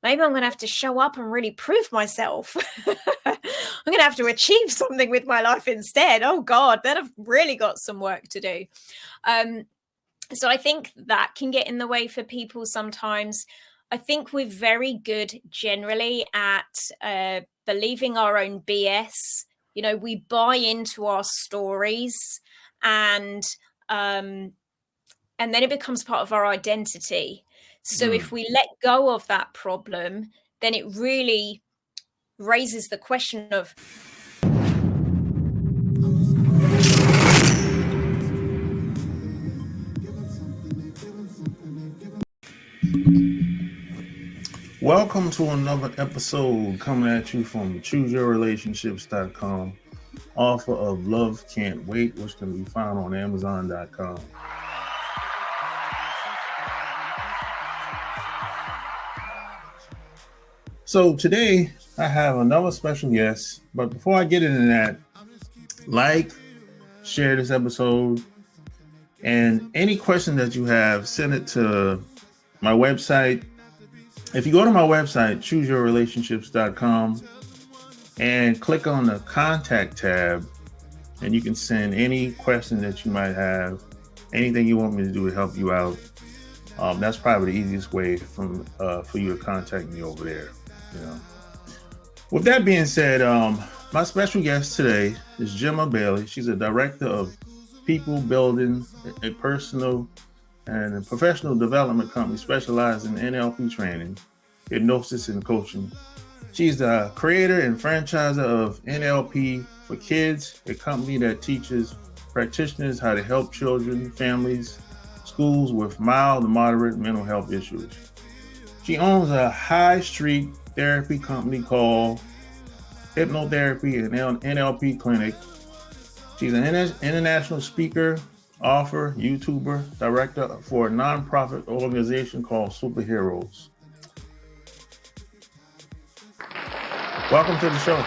maybe I'm going to have to show up and really prove myself. I'm going to have to achieve something with my life instead. Oh God, then I've really got some work to do. So I think that can get in the way for people sometimes. I think we're very good generally at believing our own BS. You know, we buy into our stories, and then it becomes part of our identity. So if we let go of that problem, then it really raises the question of, Welcome to another episode coming at you from ChooseYourRelationships.com, author of Love Can't Wait, which can be found on Amazon.com. So today I have another special guest, but before I get into that, share this episode, and any question that you have, send it to my website. If you go to my website, ChooseYourRelationships.com, and click on the contact tab, and you can send any question that you might have, anything you want me to do to help you out. That's probably the easiest way for you to contact me over there. You know. With that being said, my special guest today is Gemma Bailey. She's a director of people building, a personal and a professional development company specialized in NLP training, hypnosis, and coaching. She's the creator and franchisor of NLP for Kids, a company that teaches practitioners how to help children, families, schools with mild to moderate mental health issues. She owns a high street therapy company called Hypnotherapy and NLP Clinic. She's an international speaker, author, YouTuber, director for a nonprofit organization called Superheroes. Welcome to the show.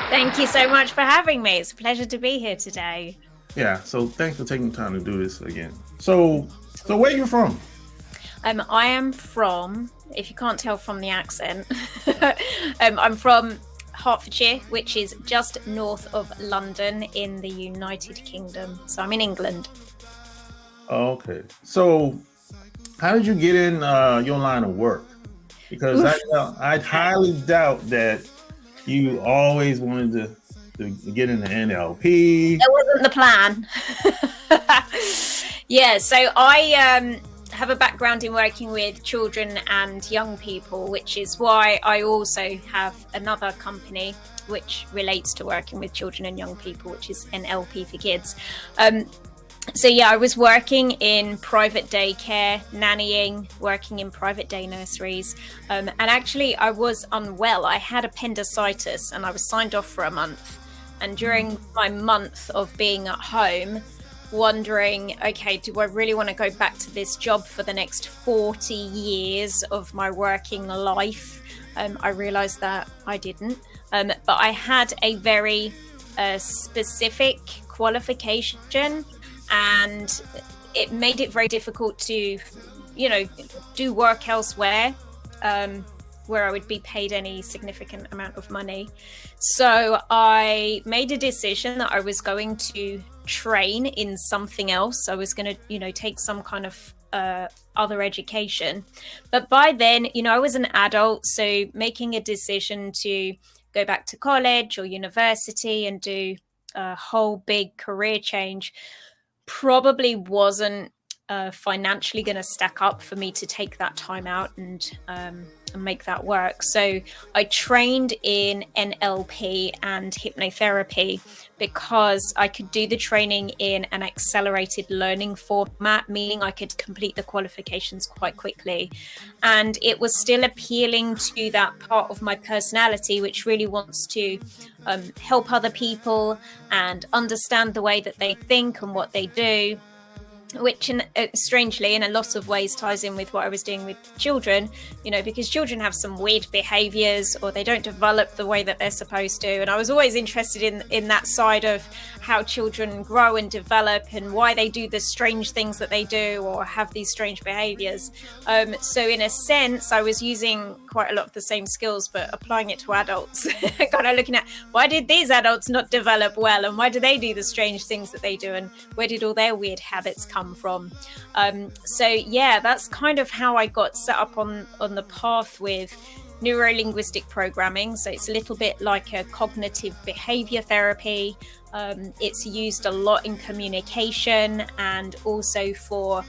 Thank you so much for having me. It's a pleasure to be here today. Yeah, so thanks for taking the time to do this again. So where are you from? I am from, if you can't tell from the accent, I'm from Hertfordshire, which is just north of London in the United Kingdom. So I'm in England. Okay. So how did you get in your line of work? Because I highly doubt that you always wanted to get into NLP. That wasn't the plan. Yeah, so I have a background in working with children and young people, which is why I also have another company which relates to working with children and young people, which is NLP for Kids. So yeah, I was working in private daycare, nannying, working in private day nurseries. And actually I was unwell. I had appendicitis and I was signed off for a month. And during my month of being at home, wondering, okay, do I really want to go back to this job for the next 40 years of my working life? I realized that I didn't. But I had a very specific qualification, and it made it very difficult to, do work elsewhere where I would be paid any significant amount of money. So I made a decision that I was going to train in something else. I was going to, take some kind of other education. But by then, I was an adult, so making a decision to go back to college or university and do a whole big career change probably wasn't financially going to stack up for me to take that time out and make that work. So I trained in NLP and hypnotherapy because I could do the training in an accelerated learning format, meaning I could complete the qualifications quite quickly. And it was still appealing to that part of my personality, which really wants to help other people and understand the way that they think and what they do. which strangely in a lot of ways ties in with what I was doing with children, because children have some weird behaviors or they don't develop the way that they're supposed to. And I was always interested in that side of how children grow and develop and why they do the strange things that they do or have these strange behaviors. So in a sense, I was using quite a lot of the same skills, but applying it to adults, kind of looking at why did these adults not develop well and why do they do the strange things that they do and where did all their weird habits come from. So yeah, that's kind of how I got set up on the path with neuro-linguistic programming. So it's a little bit like a cognitive behavior therapy. It's used a lot in communication and also for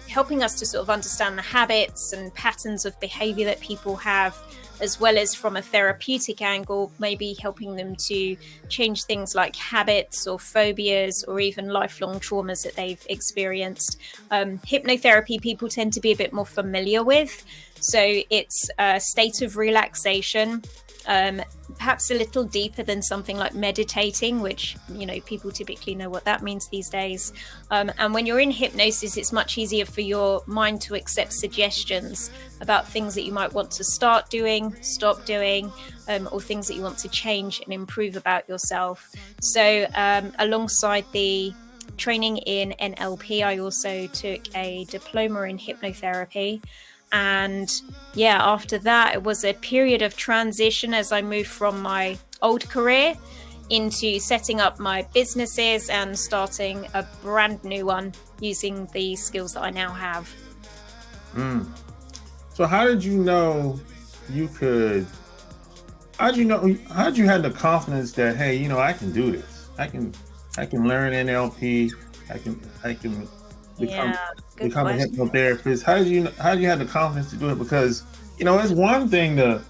helping us to sort of understand the habits and patterns of behavior that people have, as well as from a therapeutic angle, maybe helping them to change things like habits or phobias or even lifelong traumas that they've experienced. Hypnotherapy people tend to be a bit more familiar with. So it's a state of relaxation, perhaps a little deeper than something like meditating, which, people typically know what that means these days. And when you're in hypnosis, it's much easier for your mind to accept suggestions about things that you might want to start doing, stop doing, or things that you want to change and improve about yourself. So alongside the training in NLP, I also took a diploma in hypnotherapy. And yeah, after that, it was a period of transition as I moved from my old career into setting up my businesses and starting a brand new one using the skills that I now have. So how did you know how did you have the confidence that, hey, I can do this. I can learn NLP. I can become a hypnotherapist. How did you have the confidence to do it? Because it's one thing to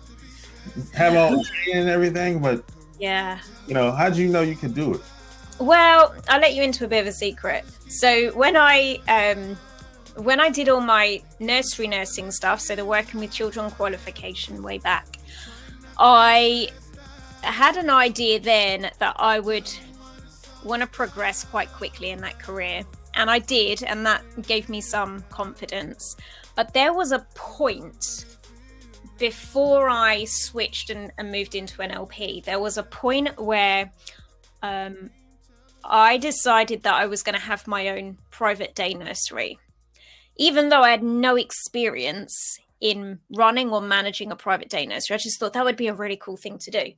have all the training and everything, but how did you know you could do it? Well, I'll let you into a bit of a secret. So when I did all my nursery nursing stuff, so the working with children qualification way back, I had an idea then that I would want to progress quite quickly in that career. And I did, and that gave me some confidence. But there was a point before I switched and moved into NLP. There was a point where I decided that I was going to have my own private day nursery. Even though I had no experience in running or managing a private day nursery, I just thought that would be a really cool thing to do.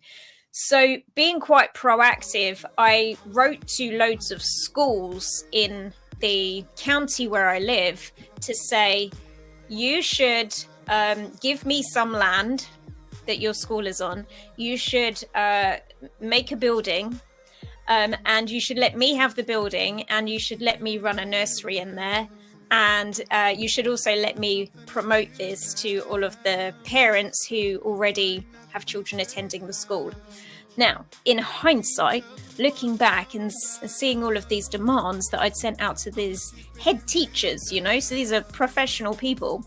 So being quite proactive, I wrote to loads of schools in the county where I live to say, you should give me some land that your school is on. You should make a building and you should let me have the building and you should let me run a nursery in there. And you should also let me promote this to all of the parents who already have children attending the school. Now, in hindsight, looking back and seeing all of these demands that I'd sent out to these head teachers, so these are professional people.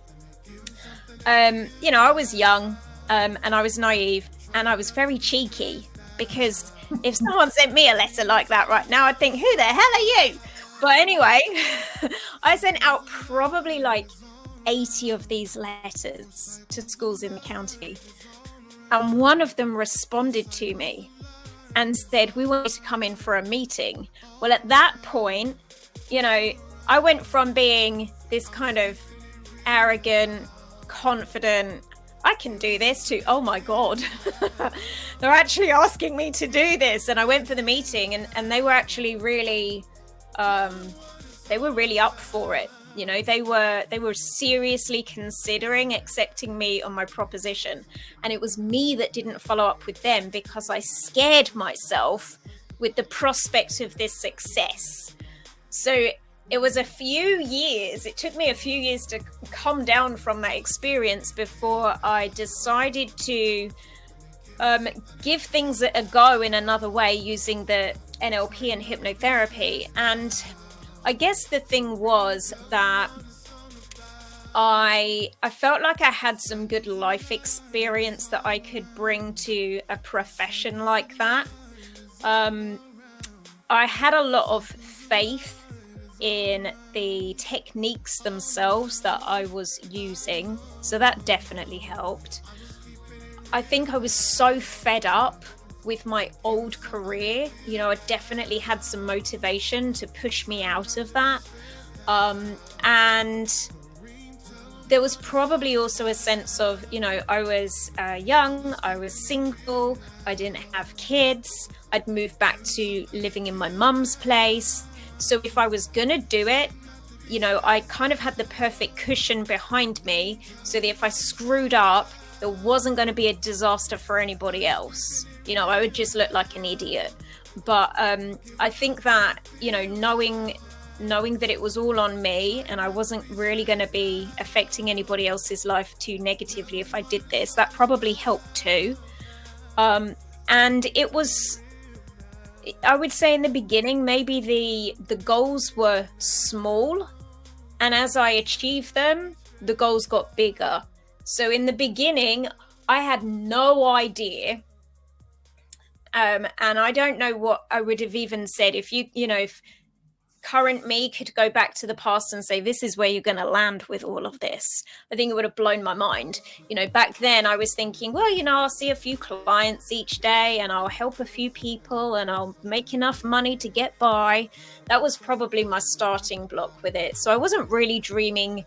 I was young and I was naive and I was very cheeky, because if someone sent me a letter like that right now, I'd think, who the hell are you? But anyway, I sent out probably like 80 of these letters to schools in the county. And one of them responded to me and said, we want you to come in for a meeting. Well, at that point, I went from being this kind of arrogant, confident, I can do this, to, oh my God, they're actually asking me to do this. And I went for the meeting and they were actually really, they were really up for it. They were seriously considering accepting me on my proposition. And it was me that didn't follow up with them because I scared myself with the prospect of this success. So it was it took me a few years to come down from that experience before I decided to give things a go in another way using the NLP and hypnotherapy. And I guess the thing was that I felt like I had some good life experience that I could bring to a profession like that. I had a lot of faith in the techniques themselves that I was using. So that definitely helped. I think I was so fed up with my old career. You know, I definitely had some motivation to push me out of that. And there was probably also a sense of, you know, I was young, I was single, I didn't have kids, I'd moved back to living in my mum's place. So if I was gonna do it, you know, I kind of had the perfect cushion behind me so that if I screwed up, there wasn't going to be a disaster for anybody else. You know, I would just look like an idiot. But I think that, you know, knowing that it was all on me and I wasn't really going to be affecting anybody else's life too negatively if I did this, that probably helped too. And it was, I would say in the beginning, maybe the goals were small, and as I achieved them, the goals got bigger. So in the beginning, I had no idea, and I don't know what I would have even said if if current me could go back to the past and say, this is where you're going to land with all of this. I think it would have blown my mind. You know, back then I was thinking, well, you know, I'll see a few clients each day and I'll help a few people and I'll make enough money to get by. That was probably my starting block with it. So I wasn't really dreaming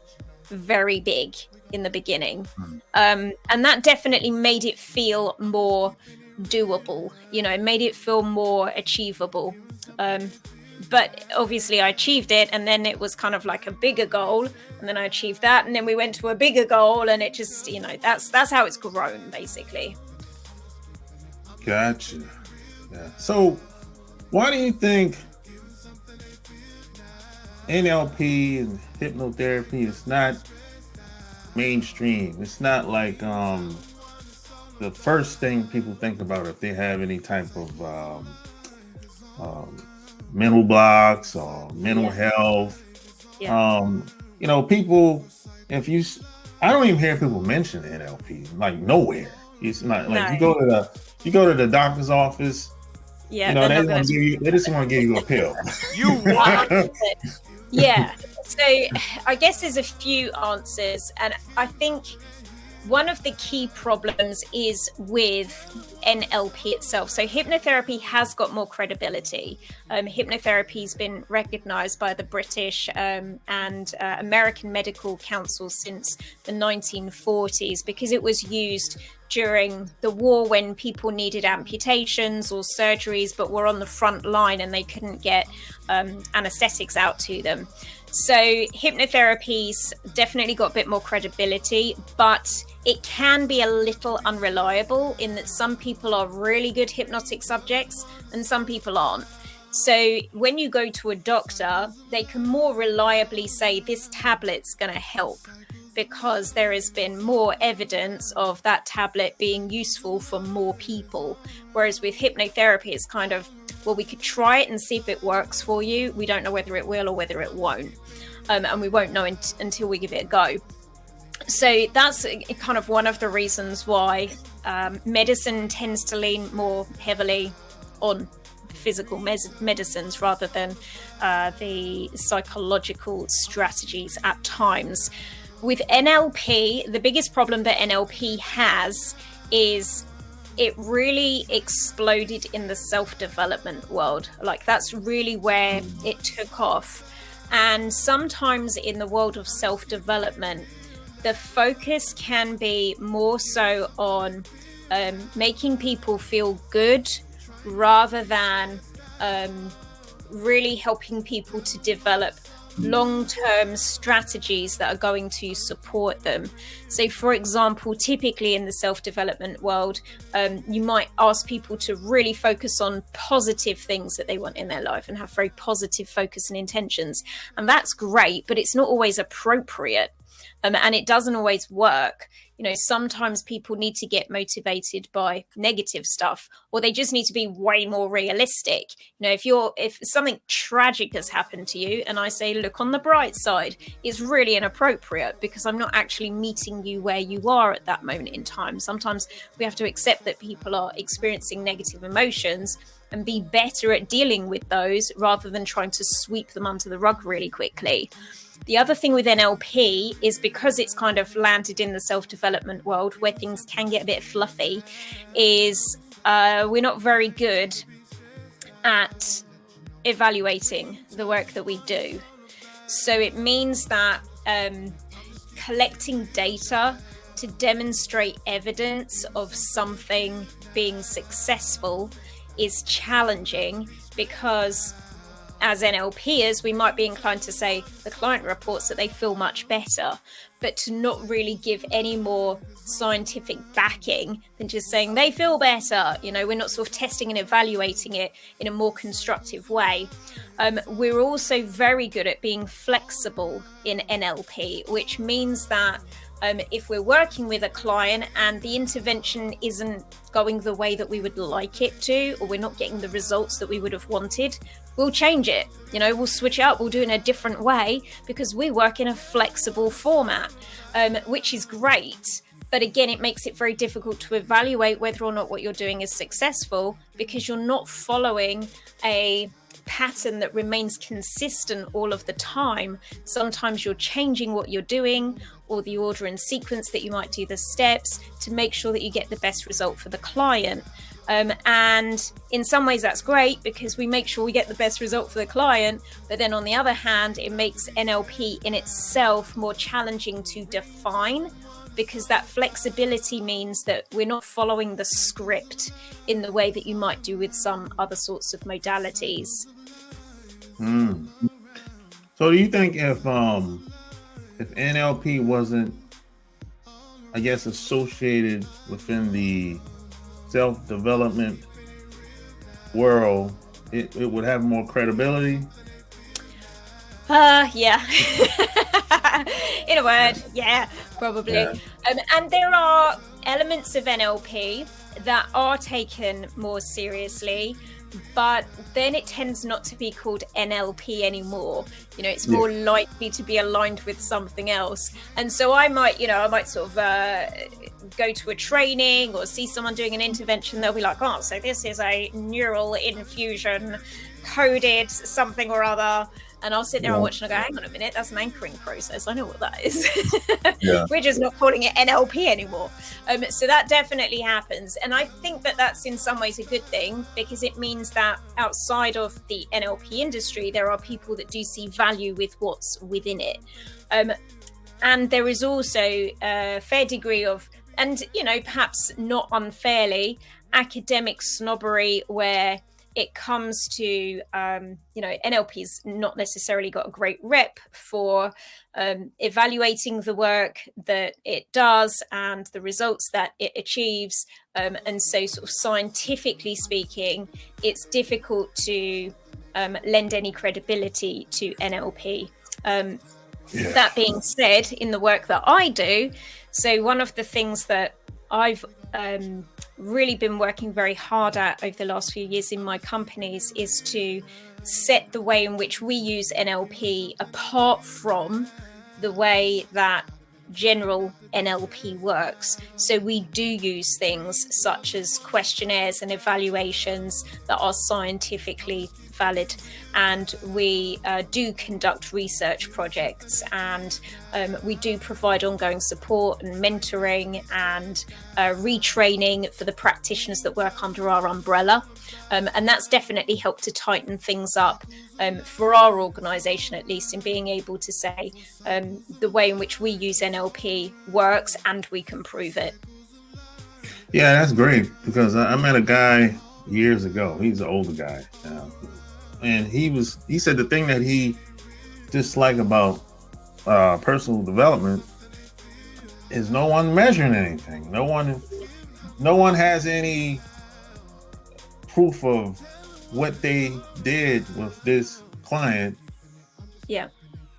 very big in the beginning. And that definitely made it feel more doable, you know, made it feel more achievable. But obviously I achieved it, and then it was kind of like a bigger goal, and then I achieved that, and then we went to a bigger goal, and it just, you know, that's how it's grown basically. Gotcha. Yeah. So why do you think NLP and hypnotherapy is not mainstream? It's not like the first thing people think about if they have any type of mental blocks or mental health. You know, people, I don't even hear people mention NLP, like nowhere. It's not like you go to the doctor's office, you know, they just want to give you a pill. You what? Yeah. So I guess there's a few answers, and I think one of the key problems is with NLP itself. So hypnotherapy has got more credibility. Hypnotherapy has been recognized by the British and American medical council since the 1940s because it was used during the war when people needed amputations or surgeries but were on the front line and they couldn't get anesthetics out to them. So hypnotherapy's definitely got a bit more credibility, but it can be a little unreliable in that some people are really good hypnotic subjects and some people aren't. So when you go to a doctor, they can more reliably say this tablet's going to help because there has been more evidence of that tablet being useful for more people. Whereas with hypnotherapy, it's kind of, well, we could try it and see if it works for you. We don't know whether it will or whether it won't. And we won't know until we give it a go. So that's kind of one of the reasons why medicine tends to lean more heavily on physical medicines rather than the psychological strategies at times. With NLP, the biggest problem that NLP has is it really exploded in the self-development world. Like that's really where it took off. And sometimes in the world of self-development, the focus can be more so on making people feel good rather than really helping people to develop long-term strategies that are going to support them. So for example, typically in the self-development world, you might ask people to really focus on positive things that they want in their life and have very positive focus and intentions. And that's great, but it's not always appropriate. And it doesn't always work. You know, sometimes people need to get motivated by negative stuff, or they just need to be way more realistic. You know, if something tragic has happened to you and I say, look on the bright side, it's really inappropriate because I'm not actually meeting you where you are at that moment in time. Sometimes we have to accept that people are experiencing negative emotions, and be better at dealing with those rather than trying to sweep them under the rug really quickly. The other thing with NLP is, because it's kind of landed in the self-development world where things can get a bit fluffy, is we're not very good at evaluating the work that we do. So it means that collecting data to demonstrate evidence of something being successful is challenging, because as NLPers, we might be inclined to say the client reports that they feel much better, but to not really give any more scientific backing than just saying they feel better. You know, we're not sort of testing and evaluating it in a more constructive way. We're also very good at being flexible in NLP, which means that if we're working with a client and the intervention isn't going the way that we would like it to, or we're not getting the results that we would have wanted, we'll change it. You know, we'll switch it up, we'll do it in a different way, because we work in a flexible format, which is great. But again, it makes it very difficult to evaluate whether or not what you're doing is successful, because you're not following a pattern that remains consistent all of the time. Sometimes you're changing what you're doing, or the order and sequence that you might do the steps, to make sure that you get the best result for the client. And in some ways that's great, because we make sure we get the best result for the client. But then on the other hand, it makes NLP in itself more challenging to define, because that flexibility means that we're not following the script in the way that you might do with some other sorts of modalities. So do you think if NLP wasn't, I guess, associated within the self-development world, it would have more credibility? Yeah. In a word, yeah, probably. Yeah. And there are elements of NLP that are taken more seriously, but then it tends not to be called NLP anymore. You know, it's more likely to be aligned with something else. And so I might sort of go to a training or see someone doing an intervention. They'll be like, oh, so this is a neural infusion coded something or other. And I'll sit there and watch and I go, hang on a minute, that's an anchoring process. I know what that is. We're just not calling it NLP anymore. So that definitely happens. And I think that that's in some ways a good thing, because it means that outside of the NLP industry, there are people that do see value with what's within it. And there is also a fair degree of, and, you know, perhaps not unfairly, academic snobbery, where it comes to, you know, NLP's not necessarily got a great rep for evaluating the work that it does and the results that it achieves. And so sort of scientifically speaking, it's difficult to lend any credibility to NLP. That being said, in the work that I do, so one of the things that I've really been working very hard at over the last few years in my companies is to set the way in which we use NLP apart from the way that general NLP works. So we do use things such as questionnaires and evaluations that are scientifically valid, and we do conduct research projects, and we do provide ongoing support and mentoring and retraining for the practitioners that work under our umbrella, and that's definitely helped to tighten things up for our organization, at least, in being able to say the way in which we use NLP works and we can prove it. Yeah, that's great, because I met a guy years ago. He's an older guy now. And he said the thing that he disliked about personal development is no one measuring anything. No one has any proof of what they did with this client. Yeah.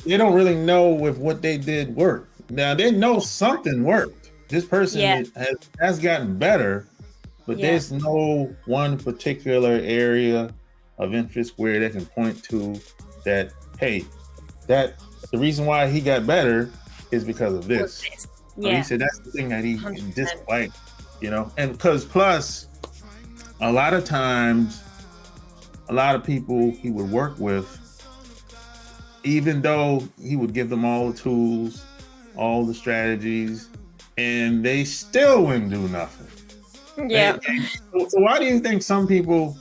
They don't really know if what they did worked. Now they know something worked. This person has gotten better, but there's no one particular area of interest where they can point to that, hey, that the reason why he got better is because of this. He said that's the thing that he disliked, you know. And because plus a lot of times a lot of people he would work with, even though he would give them all the tools, all the strategies, and they still wouldn't do nothing. Yeah. So why do you think some people,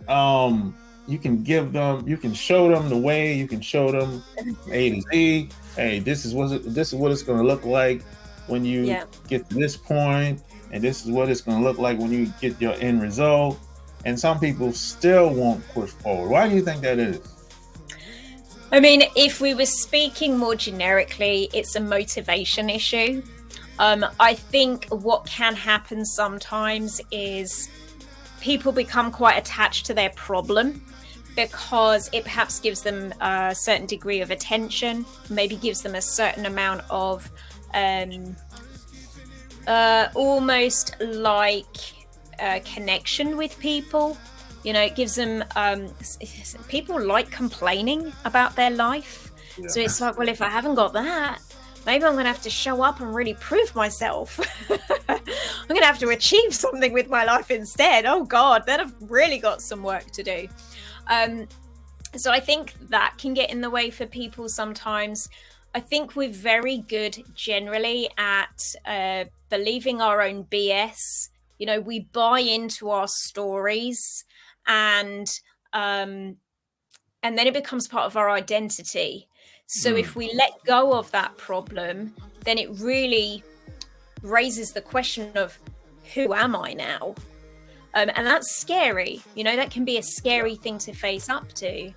you can give them, you can show them the way, you can show them A to Z. Hey, this is what it's going to look like when you get to this point, and this is what it's going to look like when you get your end result. And some people still won't push forward. Why do you think that is? I mean, if we were speaking more generically, it's a motivation issue. I think what can happen sometimes is people become quite attached to their problem because it perhaps gives them a certain degree of attention, maybe gives them a certain amount of almost like connection with people. You know, it gives them, people like complaining about their life. Yeah. So it's like, well, if I haven't got that, maybe I'm going to have to show up and really prove myself. I'm going to have to achieve something with my life instead. Oh God, then I've really got some work to do. So I think that can get in the way for people sometimes. I think we're very good generally at believing our own BS. You know, we buy into our stories, and then it becomes part of our identity. So if we let go of that problem, then it really raises the question of, who am I now? And that's scary. You know, that can be a scary thing to face up to,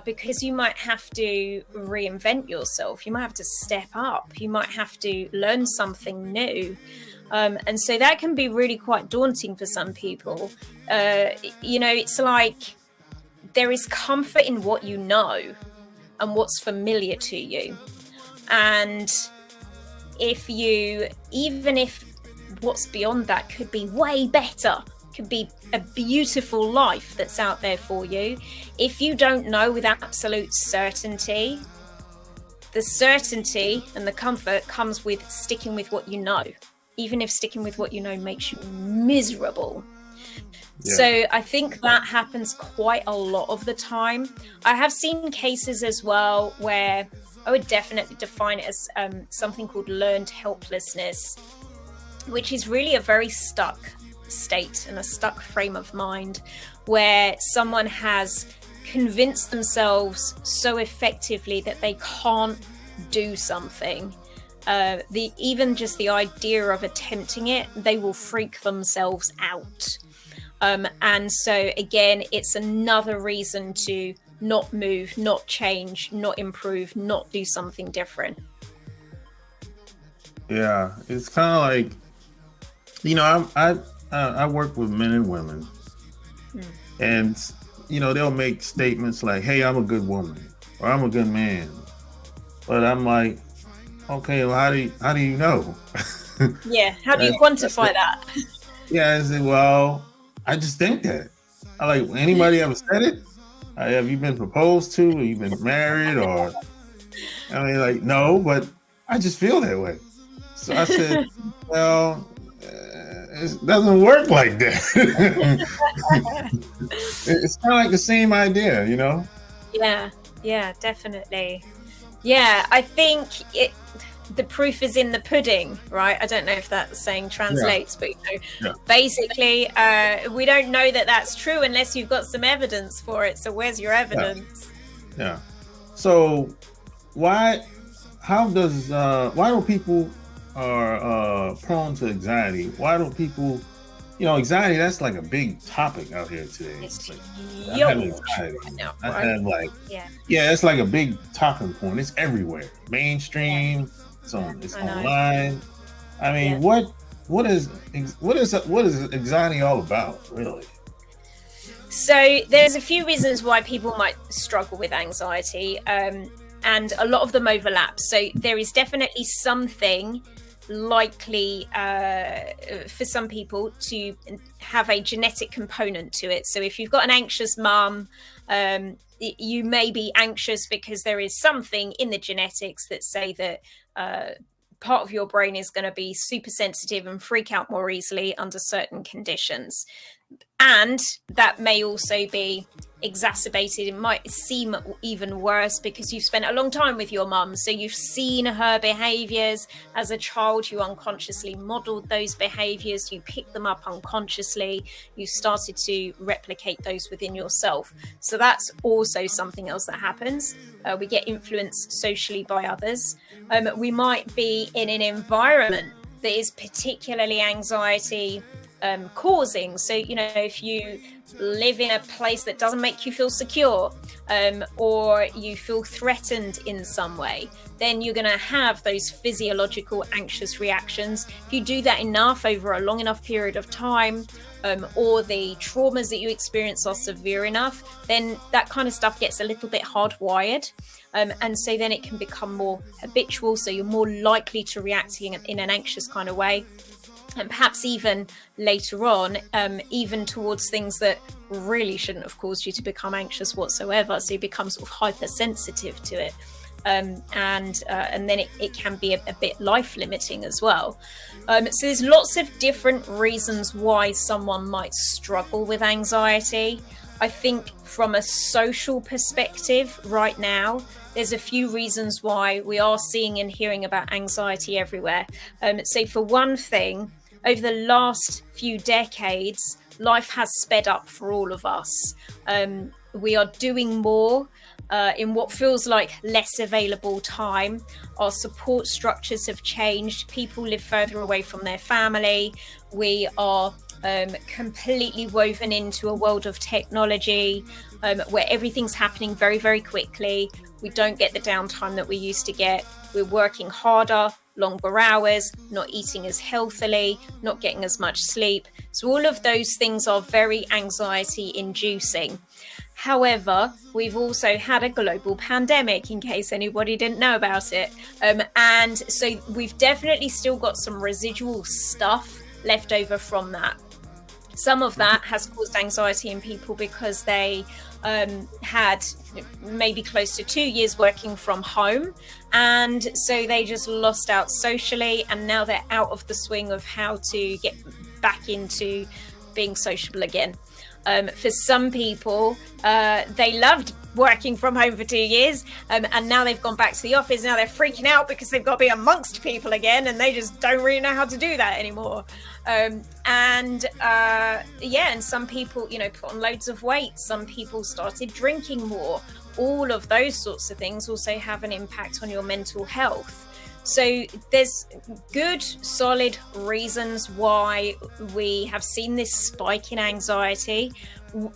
because you might have to reinvent yourself. You might have to step up. You might have to learn something new. And so that can be really quite daunting for some people. You know, it's like there is comfort in what you know and what's familiar to you. And even if what's beyond that could be way better, could be a beautiful life that's out there for you, if you don't know with absolute certainty, the certainty and the comfort comes with sticking with what you know, even if sticking with what you know makes you miserable. Yeah. So I think that happens quite a lot of the time. I have seen cases as well where I would definitely define it as something called learned helplessness, which is really a very stuck state and a stuck frame of mind where someone has convinced themselves so effectively that they can't do something. Even just the idea of attempting it, they will freak themselves out. And so again, it's another reason to not move, not change, not improve, not do something different. Yeah, it's kind of like, you know, I work with men and women, and you know, they'll make statements like, "Hey, I'm a good woman," or "I'm a good man," but I'm like, okay, well, how do you know? Yeah, how do you quantify that? Yeah, I said, well, I just think that. I like, anybody ever said it? Have you been proposed to? Have you been married? Or, I mean, like, no, but I just feel that way. So I said, well, it doesn't work like that. It's kind of like the same idea, you know? Yeah, definitely. Yeah, I think the proof is in the pudding, right? I don't know if that saying translates, but you know, basically, we don't know that that's true unless you've got some evidence for it. So where's your evidence? Yeah. So why do people are prone to anxiety? Why don't people, you know, anxiety, that's like a big topic out here today. It's like, huge. I have like, it's like a big talking point. It's everywhere. Mainstream. It's online. I mean, what is anxiety all about, really? So there's a few reasons why people might struggle with anxiety, and a lot of them overlap. So there is definitely something likely for some people to have a genetic component to it. So if you've got an anxious mum, you may be anxious because there is something in the genetics that say that part of your brain is going to be super sensitive and freak out more easily under certain conditions. And that may also be exacerbated. It might seem even worse because you've spent a long time with your mum. So you've seen her behaviors as a child. You unconsciously modeled those behaviors. You picked them up unconsciously. You started to replicate those within yourself. So that's also something else that happens. We get influenced socially by others. We might be in an environment that is particularly anxiety causing. So, if you live in a place that doesn't make you feel secure, or you feel threatened in some way, then you're going to have those physiological anxious reactions. If you do that enough over a long enough period of time, or the traumas that you experience are severe enough, then that kind of stuff gets a little bit hardwired. And so then it can become more habitual. So you're more likely to react in an anxious kind of way. And perhaps even later on, even towards things that really shouldn't have caused you to become anxious whatsoever. So you become sort of hypersensitive to it. And then it can be a bit life-limiting as well. So there's lots of different reasons why someone might struggle with anxiety. I think from a social perspective right now, there's a few reasons why we are seeing and hearing about anxiety everywhere. So for one thing, over the last few decades, life has sped up for all of us. We are doing more in what feels like less available time. Our support structures have changed. People live further away from their family. We are completely woven into a world of technology where everything's happening very, very quickly. We don't get the downtime that we used to get. We're working harder, longer hours, not eating as healthily, not getting as much sleep. So all of those things are very anxiety inducing. However, we've also had a global pandemic, in case anybody didn't know about it. And so we've definitely still got some residual stuff left over from that. Some of that has caused anxiety in people because they had maybe close to 2 years working from home, and so they just lost out socially, and now they're out of the swing of how to get back into being sociable again. For some people, they loved working from home for 2 years, and now they've gone back to the office. Now they're freaking out because they've got to be amongst people again, and they just don't really know how to do that anymore. And some people, put on loads of weight. Some people started drinking more. All of those sorts of things also have an impact on your mental health. So there's good, solid reasons why we have seen this spike in anxiety.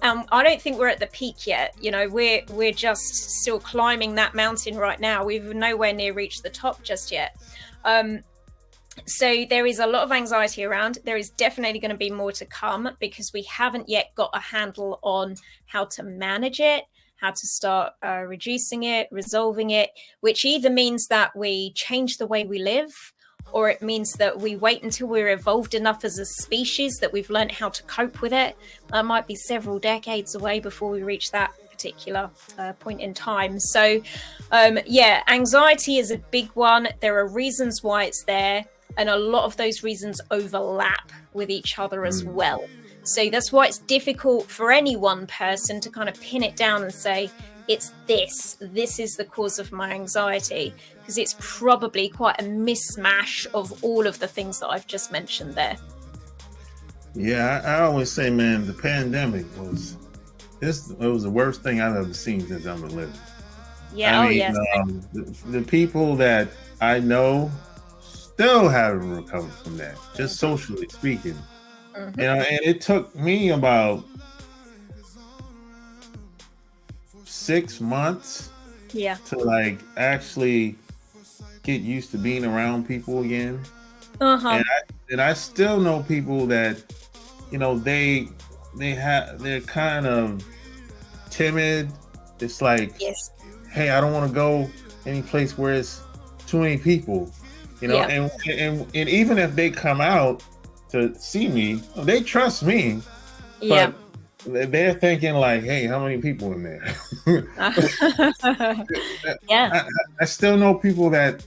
I don't think we're at the peak yet. We're just still climbing that mountain right now. We've nowhere near reached the top just yet. So there is a lot of anxiety around. There is definitely going to be more to come because we haven't yet got a handle on how to manage it, how to start reducing it, resolving it, which either means that we change the way we live, or it means that we wait until we're evolved enough as a species that we've learned how to cope with it. That might be several decades away before we reach that particular point in time. So anxiety is a big one. There are reasons why it's there, and a lot of those reasons overlap with each other as well. So that's why it's difficult for any one person to kind of pin it down and say, it's this is the cause of my anxiety, because it's probably quite a mismatch of all of the things that I've just mentioned there. Yeah, I always say, man, the pandemic was the worst thing I've ever seen since I've been living. Yeah, the people that I know still haven't recovered from that, just socially speaking. Mm-hmm. And it took me about 6 months to actually get used to being around people again. And I still know people that they're kind of timid. It's like, hey, I don't want to go any place where it's too many people, and even if they come out to see me, they trust me, but they're thinking like, hey, how many people in there? I still know people that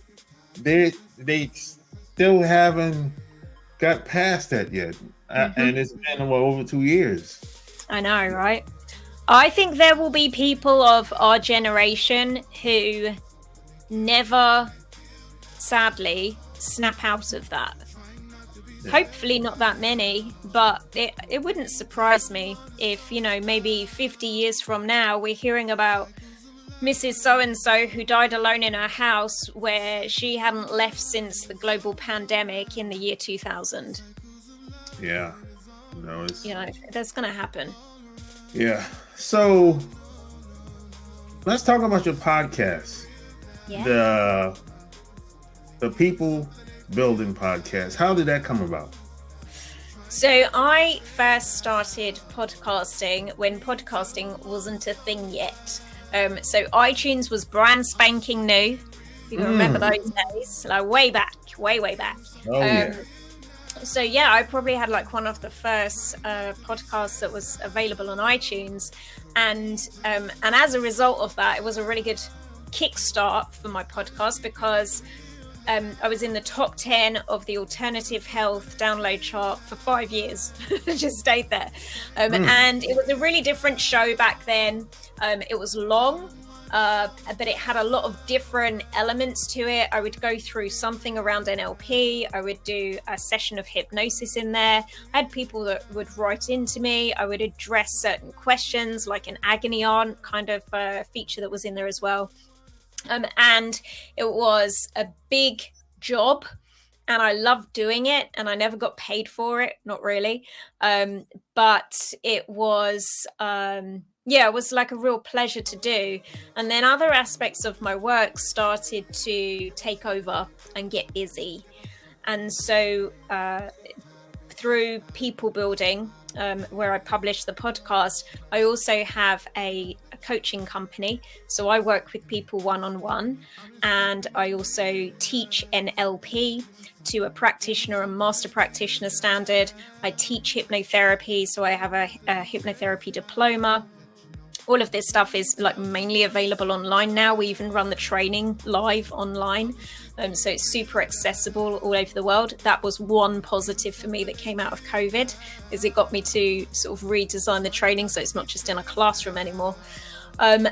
they still haven't got past that yet. And it's been over 2 years. I know, right? I think there will be people of our generation who never, sadly, snap out of that. Yeah. Hopefully not that many, but it wouldn't surprise me if, maybe 50 years from now, we're hearing about Mrs. So-and-so who died alone in her house where she hadn't left since the global pandemic in the year 2000. Yeah. That's going to happen. Yeah. So let's talk about your podcast. Yeah. The People Building podcast. How did that come about? So I first started podcasting when podcasting wasn't a thing yet. So iTunes was brand spanking new. You can remember those days, like way back. Oh, yeah. So yeah, I probably had like one of the first podcasts that was available on iTunes, and as a result of that, it was a really good kickstart for my podcast because I was in the top 10 of the alternative health download chart for 5 years. Just stayed there, and it was a really different show back then. It was long. But it had a lot of different elements to it. I would go through something around NLP. I would do a session of hypnosis in there. I had people that would write into me. I would address certain questions, like an agony aunt kind of feature that was in there as well. And it was a big job, and I loved doing it, and I never got paid for it, not really. But it was... it was like a real pleasure to do. And then other aspects of my work started to take over and get busy. And so through People Building, where I publish the podcast, I also have a coaching company. So I work with people one-on-one, and I also teach NLP to a practitioner and master practitioner standard. I teach hypnotherapy, so I have a hypnotherapy diploma. All of this stuff is like mainly available online now. We even run the training live online. So it's super accessible all over the world. That was one positive for me that came out of COVID, is it got me to sort of redesign the training so it's not just in a classroom anymore. And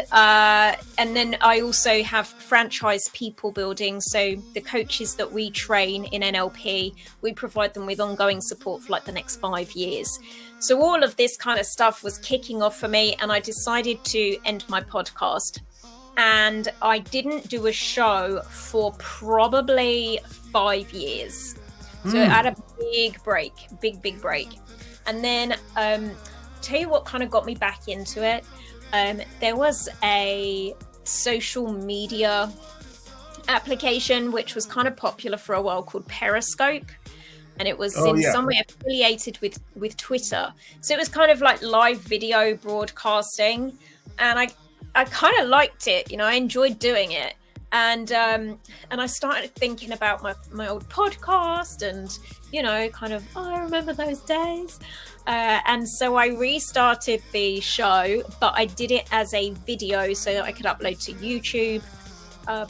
then I also have franchise People Building. So the coaches that we train in NLP, we provide them with ongoing support for like the next 5 years. So all of this kind of stuff was kicking off for me, and I decided to end my podcast. And I didn't do a show for probably 5 years. So I had a big break. And then tell you what kind of got me back into it. There was a social media application which was kind of popular for a while called Periscope, and it was some way affiliated with Twitter. So it was kind of like live video broadcasting, and I kind of liked it. I enjoyed doing it, and I started thinking about my old podcast, and I remember those days. And so I restarted the show, but I did it as a video so that I could upload to YouTube,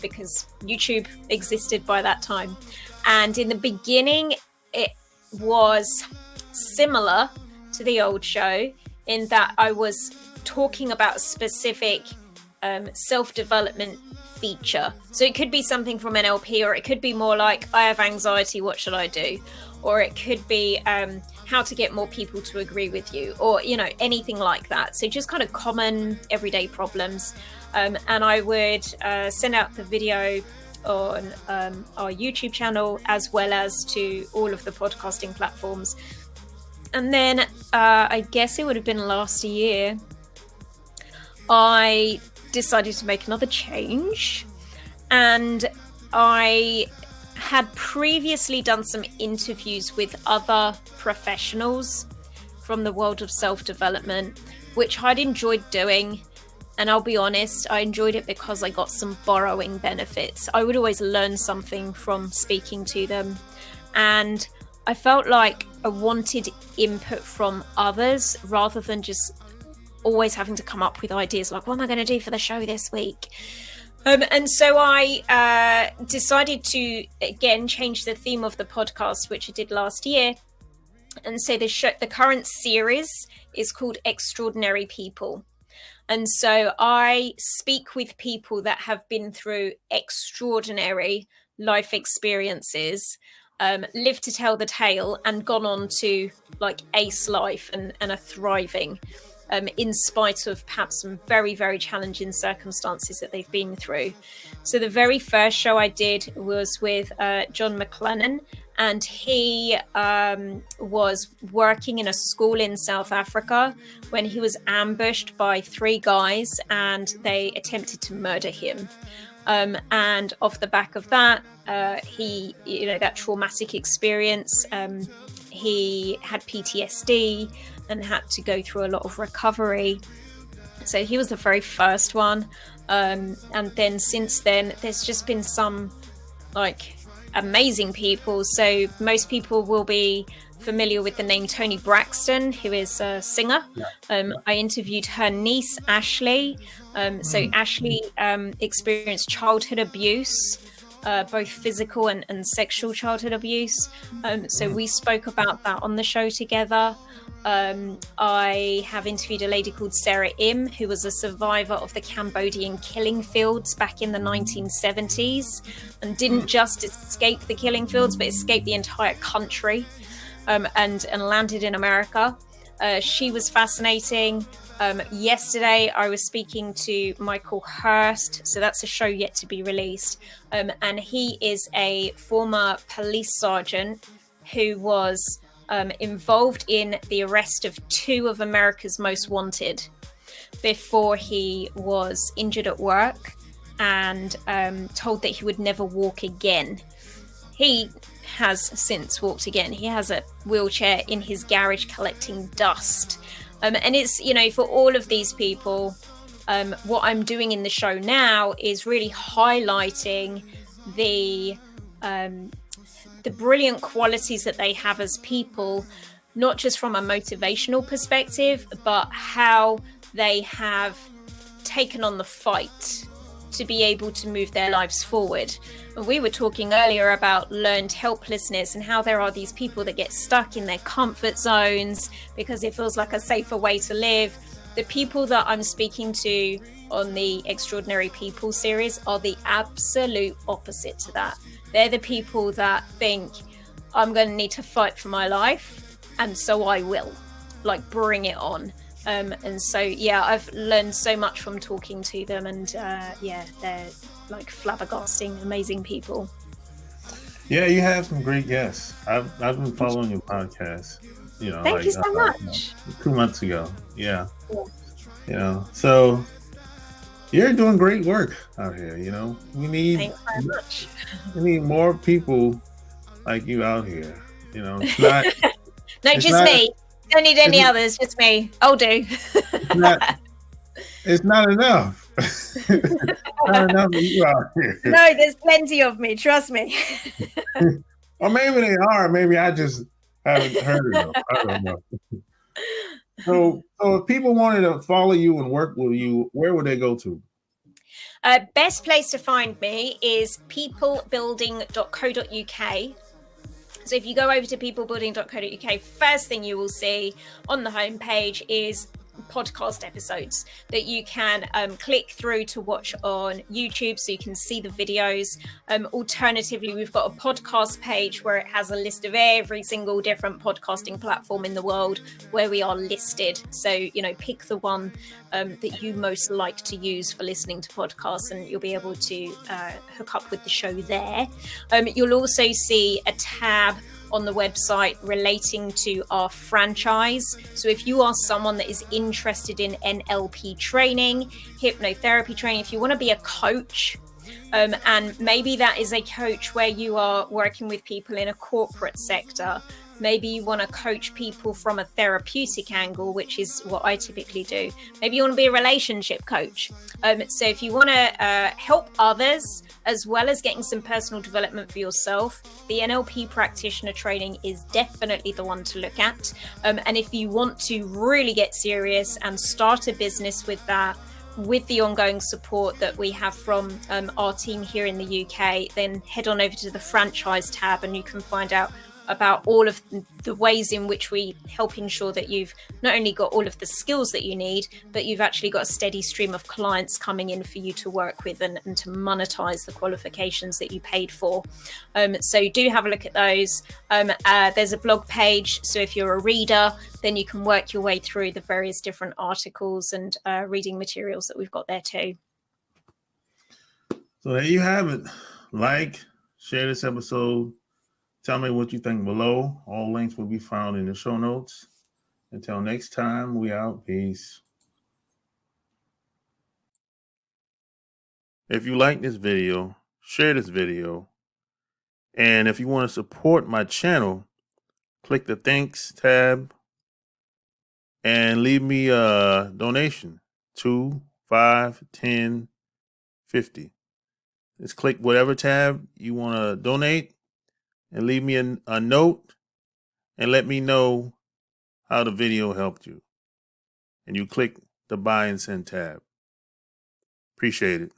because YouTube existed by that time. And in the beginning, it was similar to the old show in that I was talking about a specific self-development feature. So it could be something from NLP, or it could be more like, I have anxiety, what should I do? Or it could be how to get more people to agree with you, or anything like that. So just kind of common everyday problems. And I would send out the video on our YouTube channel, as well as to all of the podcasting platforms. And then I guess it would have been last year, I decided to make another change, and I had previously done some interviews with other professionals from the world of self-development, which I'd enjoyed doing. And I'll be honest, I enjoyed it because I got some borrowing benefits. I would always learn something from speaking to them. And I felt like I wanted input from others rather than just always having to come up with ideas like, what am I going to do for the show this week? And so I decided to, again, change the theme of the podcast, which I did last year. And so the current series is called Extraordinary People. And so I speak with people that have been through extraordinary life experiences, lived to tell the tale, and gone on to like ace life and are thriving, in spite of perhaps some very, very challenging circumstances that they've been through. So the very first show I did was with John McLennan, and he was working in a school in South Africa when he was ambushed by 3 guys and they attempted to murder him. And off the back of that, he, that traumatic experience, he had PTSD and had to go through a lot of recovery. So he was the very first one. And then since then, there's just been some like amazing people. So most people will be familiar with the name Toni Braxton, who is a singer. I interviewed her niece, Ashley. So Ashley experienced childhood abuse, both physical and sexual childhood abuse. So we spoke about that on the show together. I have interviewed a lady called Sarah Im, who was a survivor of the Cambodian killing fields back in the 1970s, and didn't just escape the killing fields, but escaped the entire country, and landed in America. She was fascinating. Yesterday, I was speaking to Michael Hurst, so that's a show yet to be released, and he is a former police sergeant who was involved in the arrest of 2 of America's most wanted before he was injured at work and told that he would never walk again. He has since walked again. He has a wheelchair in his garage collecting dust. And it's, for all of these people, what I'm doing in the show now is really highlighting the brilliant qualities that they have as people, not just from a motivational perspective, but how they have taken on the fight to be able to move their lives forward. And we were talking earlier about learned helplessness and how there are these people that get stuck in their comfort zones because it feels like a safer way to live. The people that I'm speaking to on the Extraordinary People series are the absolute opposite to that. They're the people that think, I'm going to need to fight for my life, and so I will. Like, bring it on. And so, I've learned so much from talking to them, and they're like flabbergasting, amazing people. Yeah, you have some great guests. I've been following your podcast. Thank you so much. 2 months ago. Yeah. So you're doing great work out here. We need. Thanks very much. We need more people like you out here. It's not. No, just me. Don't need any others, just me. I'll do. It's not enough. Not enough of you out here. No, there's plenty of me. Trust me. Or maybe they are. Maybe I just haven't heard of them. I don't know. So if people wanted to follow you and work with you, where would they go to? Best place to find me is peoplebuilding.co.uk. So if you go over to peoplebuilding.co.uk, first thing you will see on the homepage is podcast episodes that you can click through to watch on YouTube so you can see the videos. Alternatively, we've got a podcast page where it has a list of every single different podcasting platform in the world where we are listed. So, pick the one that you most like to use for listening to podcasts, and you'll be able to hook up with the show there. You'll also see a tab on the website relating to our franchise. So if you are someone that is interested in NLP training, hypnotherapy training, if you want to be a coach, and maybe that is a coach where you are working with people in a corporate sector, maybe you want to coach people from a therapeutic angle, which is what I typically do. Maybe you want to be a relationship coach. So if you want to help others, as well as getting some personal development for yourself, the NLP practitioner training is definitely the one to look at. And if you want to really get serious and start a business with that, with the ongoing support that we have from our team here in the UK, then head on over to the franchise tab and you can find out about all of the ways in which we help ensure that you've not only got all of the skills that you need, but you've actually got a steady stream of clients coming in for you to work with and to monetize the qualifications that you paid for. So do have a look at those. There's a blog page, so if you're a reader, then you can work your way through the various different articles and reading materials that we've got there too. So there you have it. Like, share this episode. Tell me what you think below. All links will be found in the show notes. Until next time, we out. Peace. If you like this video, share this video. And if you want to support my channel, click the thanks tab and leave me a donation. 2, 5, 10, 50. Just click whatever tab you want to donate and leave me a note and let me know how the video helped you. And you click the buy and send tab. Appreciate it.